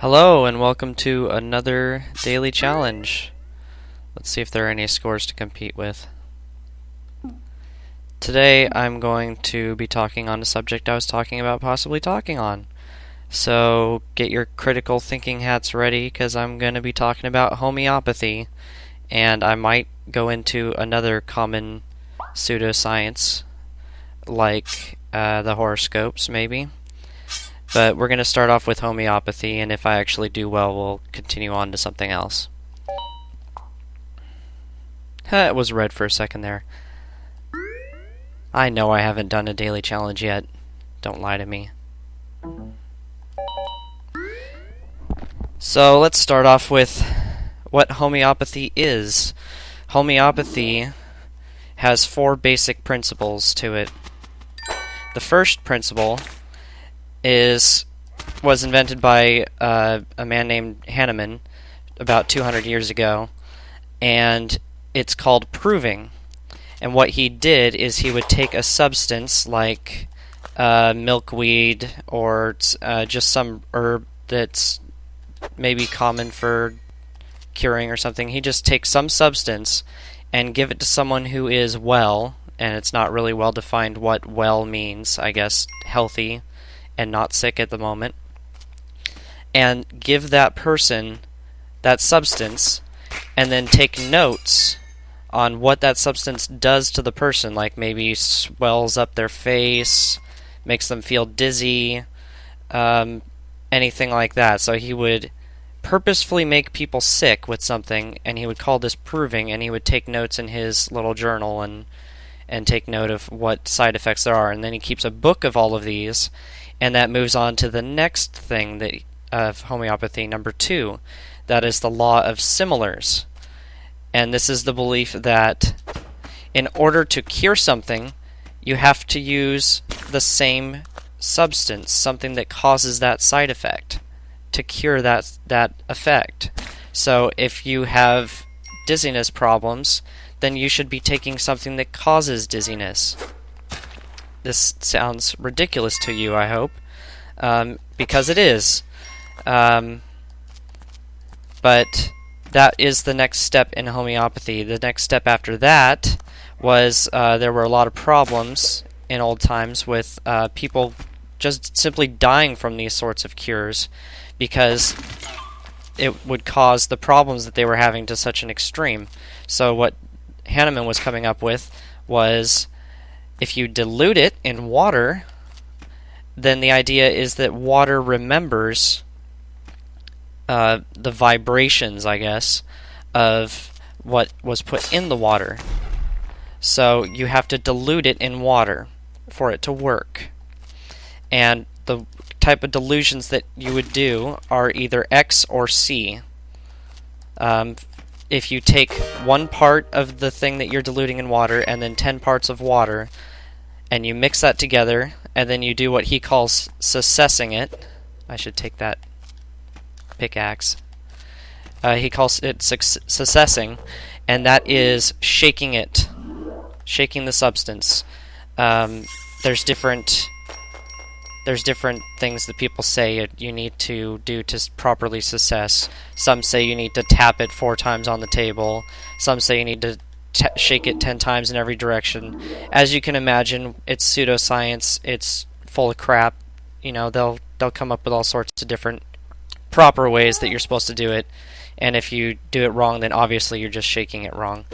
Hello and welcome to another daily challenge. Let's see if there are any scores to compete with. Today I'm going to be talking on a subject I was talking about possibly talking on. So get your critical thinking hats ready because I'm going to be talking about homeopathy, and I might go into another common pseudoscience like the horoscopes maybe. But we're going to start off with homeopathy, and if I actually do well, we'll continue on to something else. It was red for a second there. I know I haven't done a daily challenge yet. Don't lie to me. So let's start off with what homeopathy is. Homeopathy has 4 basic principles to it. The first principle was invented by a man named Hahnemann about 200 years ago, and it's called proving. And what he did is he would take a substance like milkweed or just some herb that's maybe common for curing or something. He just takes some substance and give it to someone who is well, and it's not really well defined what well means, I guess healthy and not sick at the moment, and give that person that substance, and then take notes on what that substance does to the person, like maybe swells up their face, makes them feel dizzy, anything like that. So he would purposefully make people sick with something, and he would call this proving, and he would take notes in his little journal and take note of what side effects there are, and then he keeps a book of all of these. And that moves on to the next thing of homeopathy, number 2. That is the law of similars. And this is the belief that in order to cure something, you have to use the same substance, something that causes that side effect, to cure that effect. So if you have dizziness problems, then you should be taking something that causes dizziness. This sounds ridiculous to you, I hope, because it is. But that is the next step in homeopathy. The next step after that was there were a lot of problems in old times with people just simply dying from these sorts of cures because it would cause the problems that they were having to such an extreme. So what Hahnemann was coming up with was, if you dilute it in water, then the idea is that water remembers the vibrations, I guess, of what was put in the water. So you have to dilute it in water for it to work. And the type of dilutions that you would do are either X or C. If you take 1 part of the thing that you're diluting in water and then 10 parts of water, and you mix that together, and then you do what he calls successing it. I should take that pickaxe. He calls it successing, and that is shaking it, shaking the substance. There's different things that people say you need to do to properly success. Some say you need to tap it 4 times on the table. Some say you need to shake it 10 times in every direction. As you can imagine, it's pseudoscience. It's full of crap. You know, they'll come up with all sorts of different proper ways that you're supposed to do it. And if you do it wrong, then obviously you're just shaking it wrong.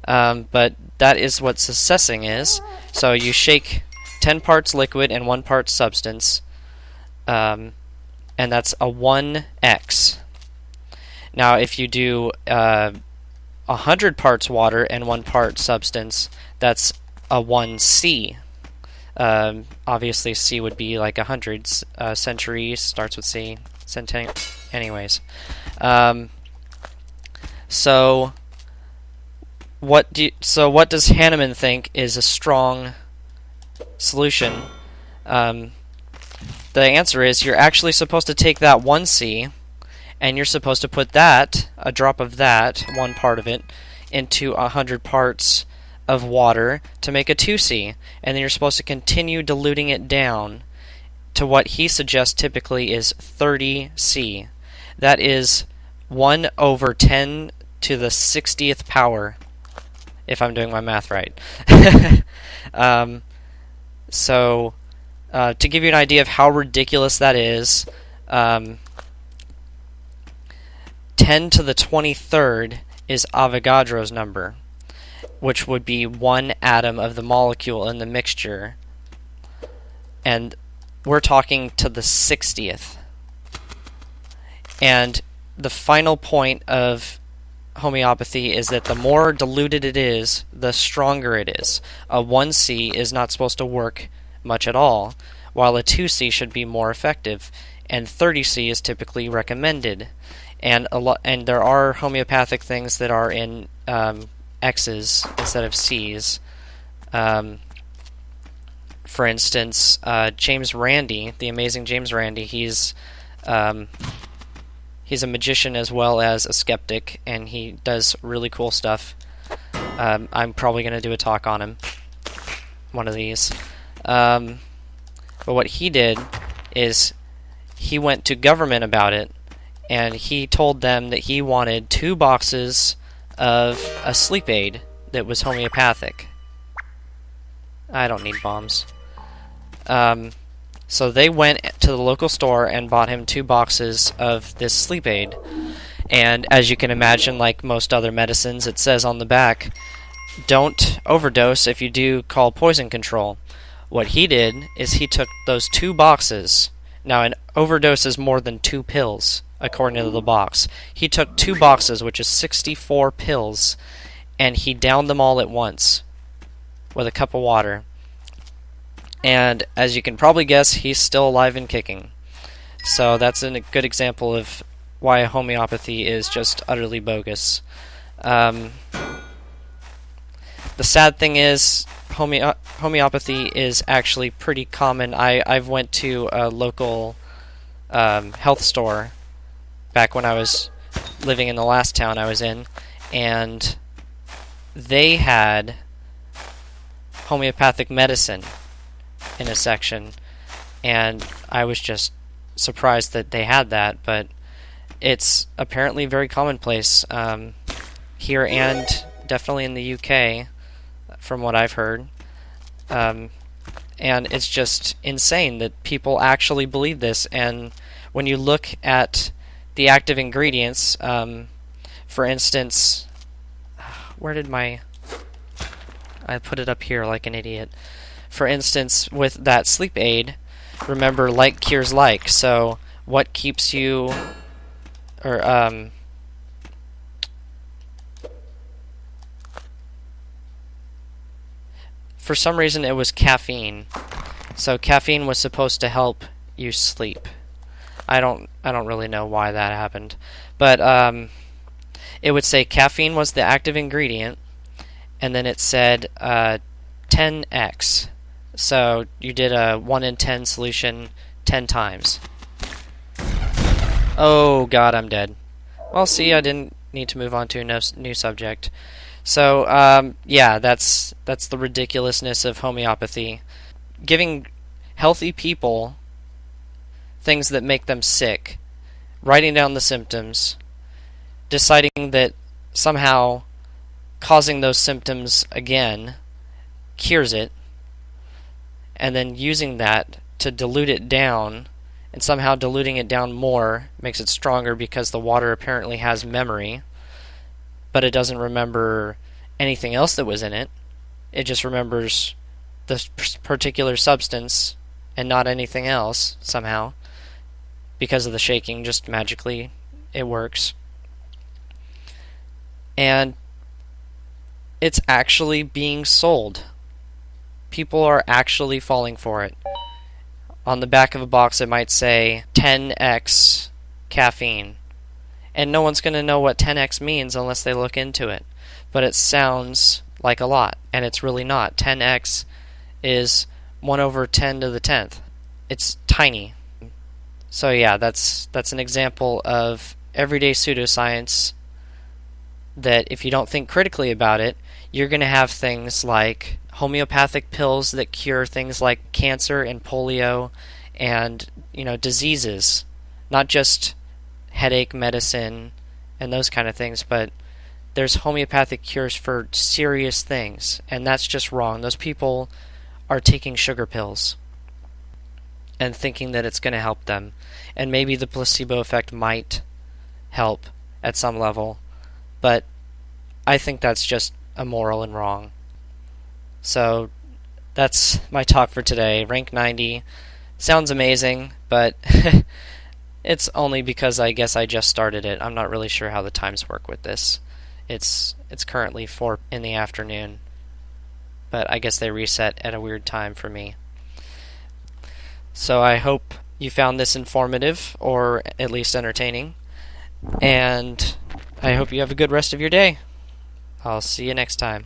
But that is what successing is. So you shake 10 parts liquid and 1 part substance, and that's a 1x. Now, if you do 100 parts water and 1 part substance, that's a 1c. Obviously, C would be like 100. Century starts with C. Anyways. So what does Hahnemann think is a strong solution? The answer is you're actually supposed to take that 1C and you're supposed to put that, a drop of that, 1 part of it, into 100 parts of water to make a 2C, and then you're supposed to continue diluting it down to what he suggests typically is 30C. That is 1 over 10 to the 60th power, if I'm doing my math right. So, to give you an idea of how ridiculous that is, 10 to the 23rd is Avogadro's number, which would be 1 atom of the molecule in the mixture. And we're talking to the 60th. And the final point of homeopathy is that the more diluted it is, the stronger it is. A 1C is not supposed to work much at all, while a 2C should be more effective, and 30C is typically recommended. And there are homeopathic things that are in X's instead of C's. For instance, James Randi, the amazing James Randi, he's a magician as well as a skeptic, and he does really cool stuff. I'm probably going to do a talk on him, one of these. But what he did is he went to government about it, and he told them that he wanted 2 boxes of a sleep aid that was homeopathic. I don't need bombs. So they went to the local store and bought him 2 boxes of this sleep aid. And as you can imagine, like most other medicines, it says on the back, don't overdose. If you do, call poison control. What he did is he took those 2 boxes. Now, an overdose is more than 2 pills, according to the box. He took 2 boxes, which is 64 pills, and he downed them all at once with a cup of water. And as you can probably guess, he's still alive and kicking. So that's a good example of why homeopathy is just utterly bogus. The sad thing is, homeopathy is actually pretty common. I've went to a local health store back when I was living in the last town I was in, and they had homeopathic medicine in a section, and I was just surprised that they had that, but it's apparently very commonplace here and definitely in the UK, from what I've heard. And it's just insane that people actually believe this. And when you look at the active ingredients, for instance, where did I put it up here like an idiot. For instance, with that sleep aid, remember, like cures like. So what keeps you, or for some reason it was caffeine. So caffeine was supposed to help you sleep. I don't really know why that happened, but it would say caffeine was the active ingredient, and then it said 10x. So you did a 1 in 10 solution 10 times. Oh god, I'm dead. Well, see, I didn't need to move on to a new subject. So, yeah, that's the ridiculousness of homeopathy. Giving healthy people things that make them sick, writing down the symptoms, deciding that somehow causing those symptoms again cures it, and then using that to dilute it down, and somehow diluting it down more makes it stronger because the water apparently has memory, but it doesn't remember anything else that was in it. It just remembers this particular substance and not anything else somehow. Because of the shaking, just magically it works. And it's actually being sold. People are actually falling for it. On the back of a box it might say 10x caffeine. And no one's going to know what 10x means unless they look into it. But it sounds like a lot, and it's really not. 10x is 1 over 10 to the 10th. It's tiny. So yeah, that's an example of everyday pseudoscience that if you don't think critically about it, you're going to have things like homeopathic pills that cure things like cancer and polio and, diseases. Not just headache medicine and those kind of things, but there's homeopathic cures for serious things, and that's just wrong. Those people are taking sugar pills and thinking that it's going to help them, and maybe the placebo effect might help at some level, but I think that's just immoral and wrong. So that's my talk for today. Rank 90 sounds amazing, but it's only because I guess I just started it. I'm not really sure how the times work with this. It's currently 4 in the afternoon, but I guess they reset at a weird time for me. So I hope you found this informative, or at least entertaining, and I hope you have a good rest of your day. I'll see you next time.